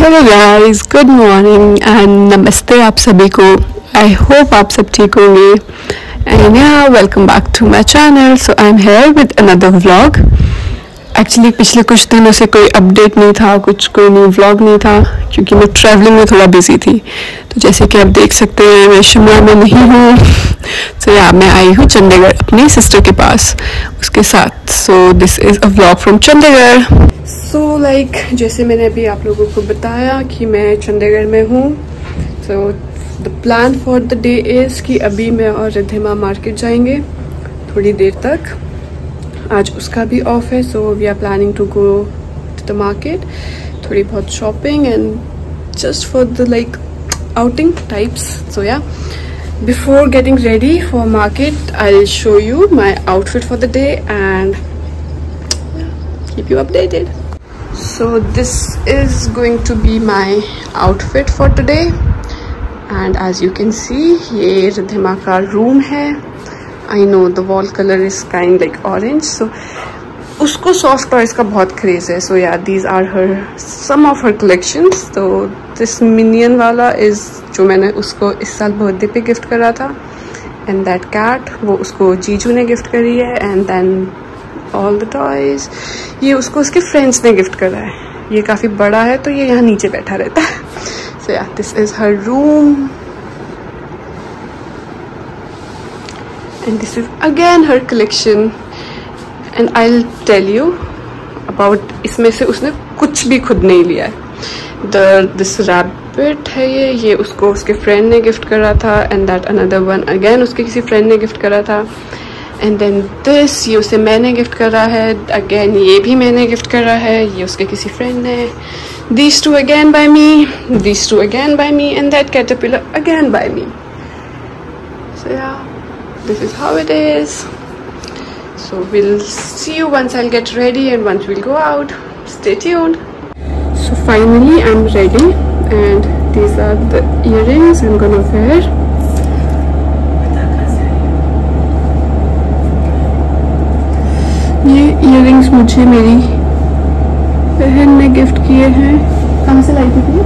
Hello guys, good morning and नमस्ते आप सभी को। आई होप आप सब ठीक होंगे and yeah welcome back to my channel. So I am here with another vlog. Actually पिछले कुछ दिनों से कोई अपडेट नहीं था, कोई न्यू व्लॉग नहीं था क्योंकि मैं ट्रैवलिंग में थोड़ा बिजी थी। तो जैसे कि आप देख सकते हैं मैं शिमला में नहीं हूँ। सो या मैं आई हूँ चंडीगढ़ अपनी सिस्टर के पास उसके साथ। So this is a vlog from Chandigarh. So like जैसे मैंने अभी आप लोगों को बताया कि मैं चंडीगढ़ में हूँ। So the plan for the day is कि अभी मैं और रिद्धिमा मार्केट जाएंगे थोड़ी देर तक। आज उसका भी ऑफ है, so we are planning to go to the market, थोड़ी बहुत shopping and just for the like outing types. So yeah, before getting ready for market I'll show you my outfit for the day and keep you updated. So this is going to be my outfit for today and as you can see ये रिद्धिमा का room है। I know the wall color is kind like orange, so उसको soft toys का बहुत craze है। So yeah these are her some of her collections. तो this minion वाला is जो मैंने उसको इस साल बर्थडे पे गिफ्ट करा था एंड दैट कैट वो उसको जीजू ने गिफ्ट करी है and then all the toys ये उसको उसके फ्रेंड्स ने गिफ्ट करा है। ये काफ़ी बड़ा है तो ये यहाँ नीचे बैठा रहता है। So yeah this is her room and this is again her collection and I will tell you about इसमें से उसने कुछ भी खुद नहीं लिया है। दिस रैबिट है ये उसको उसके फ्रेंड ने गिफ्ट करा था and that another one again उसके किसी फ्रेंड ने गिफ्ट करा था एंड देन दिस ये उसे मैंने गिफ्ट करा है, अगेन ये भी मैंने गिफ्ट करा है, ये उसके किसी फ्रेंड ने। These two again by me, these two again by me and that caterpillar again by me. So yeah this is how it is. So we'll see you once I'll get ready and once we'll go out. Stay tuned. So finally I'm ready and these are the earrings I'm gonna wear. ये earrings मुझे मेरी बहन ने gift किए हैं। कहाँ से लाई थी?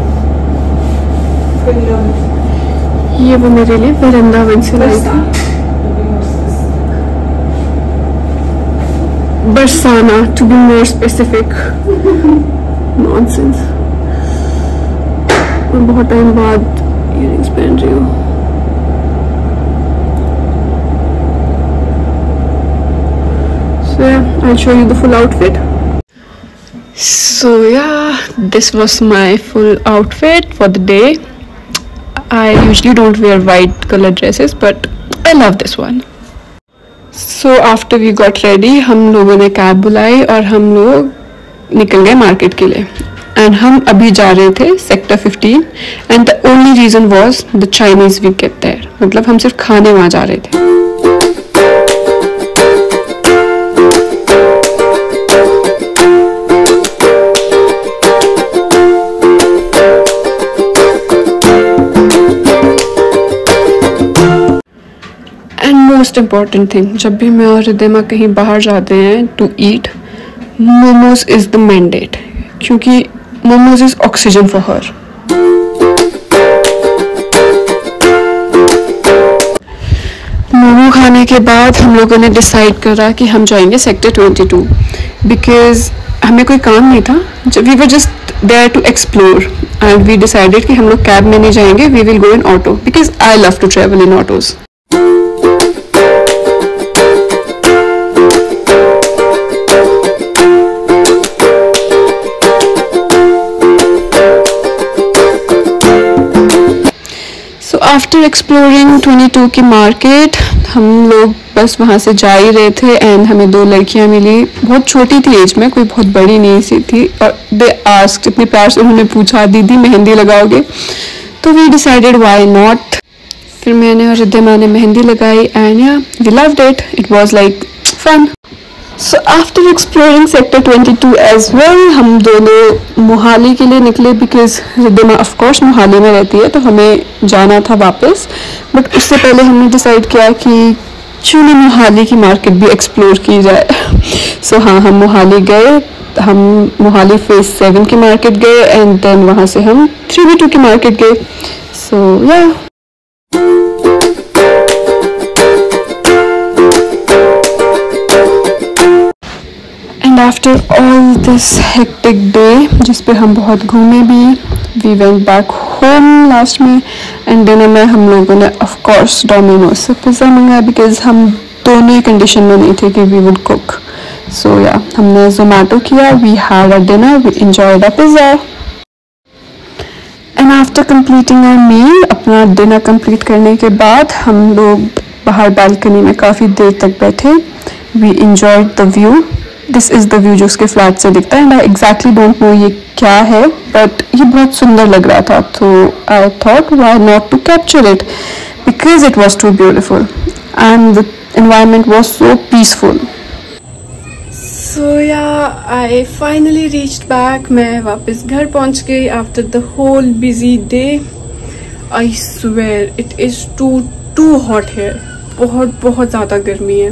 ये वो मेरे लिए वृंदावन से लाई थी। Barsana to be more specific. Nonsense. और बहुत टाइम बाद इयररिंग्स पहन रही हूँ। So yeah, I'll show you the full outfit. So yeah, this was my full outfit for the day. I usually don't wear white color dresses, but I love this one. So after we got ready हम लोगों ने cab बुलाई और हम लोग निकल गए market के लिए एंड हम अभी जा रहे थे sector 15 and the only reason was the Chinese we get there. मतलब हम सिर्फ खाने वहाँ जा रहे थे। मोस्ट इम्पॉर्टेंट थिंग, जब भी मैं और रिद्धिमा कहीं बाहर जाते हैं to eat, momos is the mandate क्योंकि momos is oxygen for her. Momo खाने के बाद हम लोगों ने डिसाइड करा कि हम जाएंगे सेक्टर 22 बिकॉज हमें कोई काम नहीं था। जब we were just there to explore and we decided कि हम लोग कैब में नहीं जाएंगे, we will go in auto because I love to travel in autos. After exploring 22 की मार्केट हम लोग बस वहाँ से जा ही रहे थे एंड हमें दो लड़कियाँ मिली, बहुत छोटी थी एज में, कोई बहुत बड़ी नहीं सी थी और दे आस्क्ड, इतने प्यार से उन्होंने पूछा दीदी मेहंदी लगाओगे, तो वी डिसाइडेड व्हाई नॉट। फिर मैंने और रिद्धिमा ने मेहंदी लगाई and yeah we loved it, it was like fun. So after exploring sector 22 as well हम दोनों मोहाली के लिए निकले बिकॉज रिद्धिमा ऑफकोर्स मोहाली में रहती है तो हमें जाना था वापस। बट उससे पहले हमने डिसाइड किया कि क्यों नहीं मोहाली की मार्केट भी एक्सप्लोर की जाए। सो हाँ, हम मोहाली गए हम मोहाली फेज 7 की मार्केट गए एंड देन वहाँ से हम 3B2 की मार्केट गए. So yeah and after all this hectic day जिस पे हम बहुत घूमे भी, we went back home last में एंड डिनर में हम लोगों ने ऑफ कोर्स डोमिनोज से पिज़्ज़ा मंगाया बिकॉज हम दोनों ही कंडीशन में नहीं थे कि वी वुड कुक. सो या हमने जोमेटो किया, we had a dinner, we enjoyed a pizza and after completing our meal, अपना डिनर कंप्लीट करने के बाद हम लोग बाहर बालकनी में काफ़ी देर तक बैठे. We enjoyed the view. This is the view जो उसके फ्लैट से दिखता है and I exactly don't know ये क्या है बट ये बहुत सुंदर लग रहा था. तो I thought why not to capture it because it was too beautiful and the environment was so peaceful. So yeah I finally reached back. मैं वापस घर पहुंच गई after the whole busy day. I swear it is too hot here. बहुत ज़्यादा गर्मी है.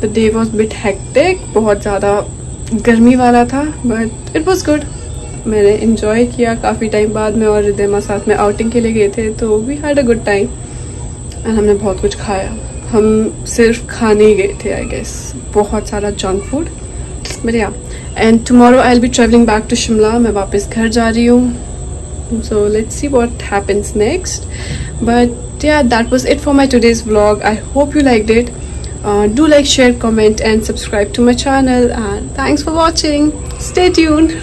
The day was bit hectic, बहुत ज़्यादा गर्मी वाला था बट इट वॉज गुड. मैंने इन्जॉय किया. काफ़ी टाइम बाद मैं और रिद्धिमा साथ में आउटिंग के लिए गए थे तो we had a good time and हमने बहुत कुछ खाया. हम सिर्फ खाने ही गए थे आई गेस. बहुत सारा junk food but yeah. And tomorrow I will be travelling back to Shimla. मैं वापस घर जा रही हूँ. So let's see what happens next. But yeah that was it for my today's vlog. I hope you liked it. Do like, share, comment and subscribe to my channel, and thanks for watching. Stay tuned.